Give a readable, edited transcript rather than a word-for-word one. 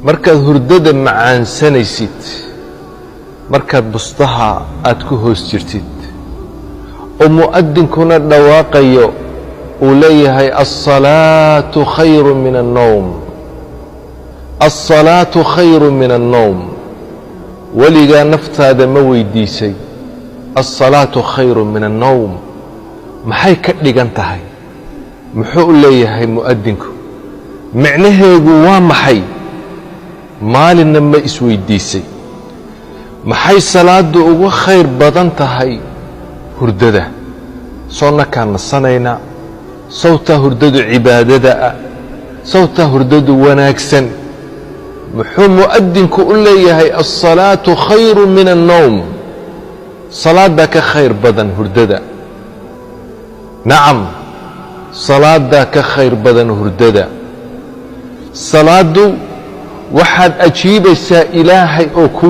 markaad hurdada macaansanaysid markaad bustaha aad ku hoos jirtid oo mu'adinkuna dhawaaqayo uu leeyahay as-salaatu khayru min an-nawm as-salaatu khayru min an-nawm waligaa naftaada ma weydiisay as-salaatu khayru min an-nawm maxay ka dhigan tahay muxuu leeyahay mu'adinku macnaheedu waa maxay maalinna ma isweydiisay maxay salaadu ugu khayr badan tahay hurdada soona ka nasanayna sawta hurdadu cibaadada sawta hurdadu wanaagsan muxuu mu'adinku u leeyahay as-salaatu khayru min an-nawm salaada ka khayr badan hurdada nacam salaada ka khayr badan hurdada salaadu waxaad ajiibaysaa ilaahay oo ku